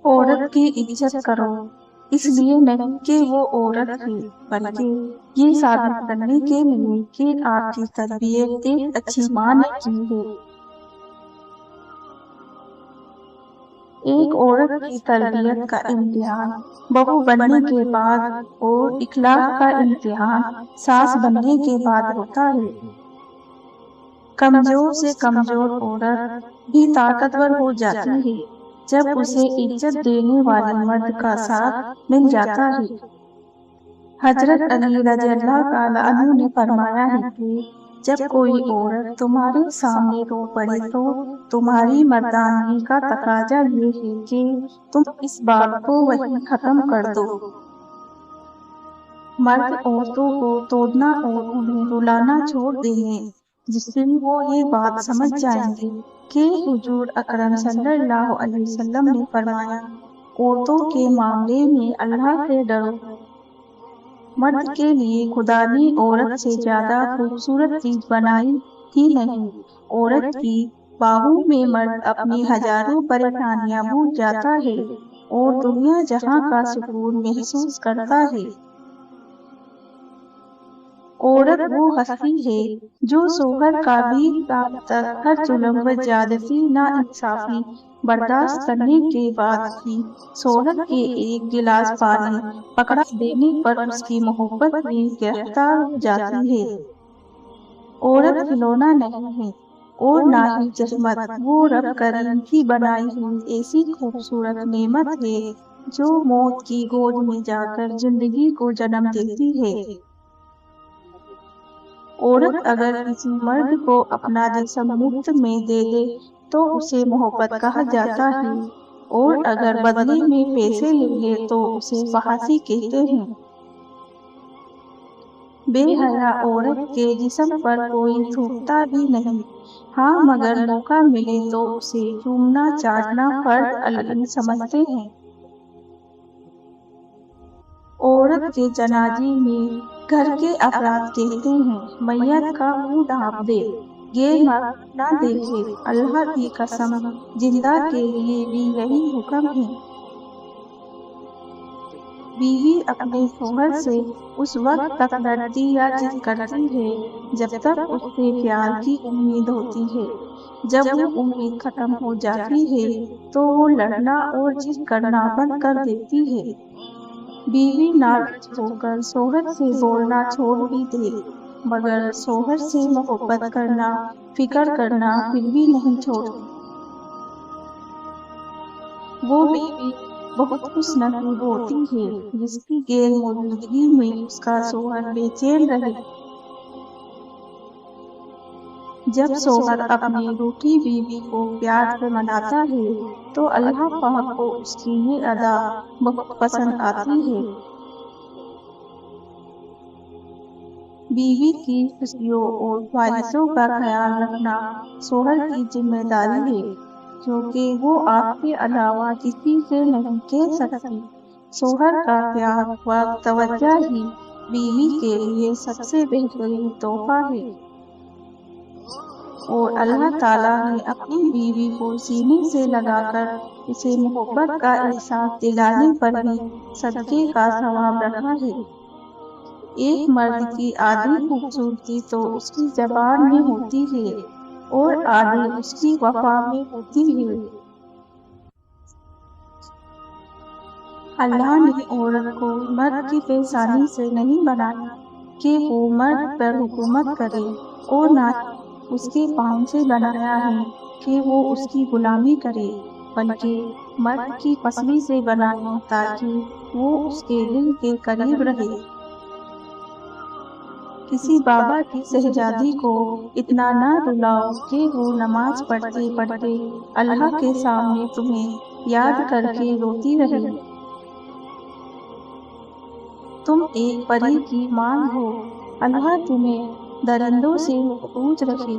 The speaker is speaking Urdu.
عورت کی عزت کرو، اس لیے نہیں کہ وہ عورت ہے، بلکہ یہ ثابت کرنے کے لیے کہ آپ کی تربیت ایک اچھی ماں نے کی ہے۔ ایک عورت کی تربیت کا امتحان بہو بننے کے بعد اور اخلاق کا امتحان ساس بننے کے بعد ہوتا ہے۔ کمزور سے کمزور عورت بھی طاقتور ہو جاتی ہے جب اسے عزت دینے والے مرد کا ساتھ مل جاتا ہے۔ حضرت علی رضی اللہ تعالیٰ عنہ نے فرمایا ہے کہ جب کوئی عورت تمہارے سامنے رو پڑے تو تمہاری مردانگی کا تقاضا یہ ہے کہ تم اس بات کو وہیں ختم کر دو۔ مرد عورتوں کو توڑنا اور انہیں رلانا چھوڑ دیں جس سے وہ یہ بات سمجھ جائیں گے کہ حضور اکرم صلی اللہ علیہ وسلم نے فرمایا، عورتوں کے معاملے میں اللہ سے ڈرو۔ مرد کے لیے خدا نے عورت سے زیادہ خوبصورت چیز بنائی ہی نہیں۔ عورت کی باہوں میں مرد اپنی ہزاروں پریشانیاں بھول جاتا ہے اور دنیا جہاں کا سکون محسوس کرتا ہے۔ عورت وہ ہستی ہے جو شوہر کا بھی ہر ظلم و زیادتی ناانصافی برداشت کرنے کے بعد بھی شوہر کے ایک گلاس پانی پکڑا دینے پر اس کی محبت میں گرفتار ہو جاتی ہے۔ عورت کھلونا نہیں ہے اور نہ ہی زحمت، وہ رب کریم کی بنائی ہوئی ایسی خوبصورت نعمت ہے جو موت کی گود میں جا کر زندگی کو جنم دیتی ہے۔ عورت اگر کسی مرد کو اپنا جسم مفت میں دے دے تو اسے محبت کہا جاتا ہے، اور اگر بدلے میں پیسے لے لے تو اسے فحاشی کہتے ہیں۔ بے حیا عورت کے جسم پر کوئی تھوکتا بھی نہیں، ہاں مگر موقع ملے تو اسے چومنا چاٹنا فرض العین سمجھتے ہیں۔ عورت کے جنازے میں گھر کے افراد کہتے ہیں، میت کا منہ ڈھانپ دے، یہ مرد نہ دیکھے۔ اللہ کی قسم، زندہ کے لیے بھی یہی حکم ہے۔ بیوی اپنے شوہر سے اس وقت تک لڑتی یا ضد کرتی ہے جب تک اس سے پیار کی امید ہوتی ہے۔ جب وہ امید ختم ہو جاتی ہے تو وہ لڑنا اور ضد کرنا بند کر دیتی ہے۔ بیوی ناراض ہو کر شوہر سے بولنا چھوڑ بھی دے مگر شوہر سے محبت کرنا، فکر کرنا پھر بھی نہیں چھوڑتی۔ وہ بیوی بہت خوش نصیب ہوتی ہے جس کی غیر موجودگی میں اس کا شوہر بے چین رہے۔ جب شوہر اپنی روٹھی بیوی کو پیار سے مناتا ہے تو اللہ پاک کو اس کی یہ ادا بہت پسند آتی ہے۔ بیوی کی خوشیوں اور خواہشوں کا خیال رکھنا شوہر کی ذمہ داری ہے، کیونکہ وہ آپ کے علاوہ کسی سے نہیں کہہ سکتی۔ شوہر کا پیار و توجہ ہی بیوی کے لیے سب سے بہترین تحفہ ہے، اور اللہ تعالیٰ نے اپنی بیوی کو سینے سے لگا کر اسے محبت کا احساس دلانے پر بھی صدقے کا ثواب رکھا ہے۔ ایک مرد کی آدھی خوبصورتی تو اس کی زبان میں ہوتی ہے اور آدھی اس کی وفا میں ہوتی ہے۔ اللہ نے عورت کو مرد کی پیشانی سے نہیں بنایا کہ وہ مرد پر حکومت کرے، اور نہ اس کے پاؤں سے بنایا ہے کہ وہ اس کی غلامی کرے، بلکہ مرد کی پسلی سے بنایا تاکہ وہ اس کے دل کے قریب رہے۔ کسی بابا کی شہزادی کو اتنا نہ رلاؤ کہ وہ نماز پڑھتے پڑھتے اللہ کے سامنے تمہیں یاد کر کے روتی رہے۔ تم ایک پری کی ماں ہو، اللہ تمہیں درندوں سے محفوظ رکھے۔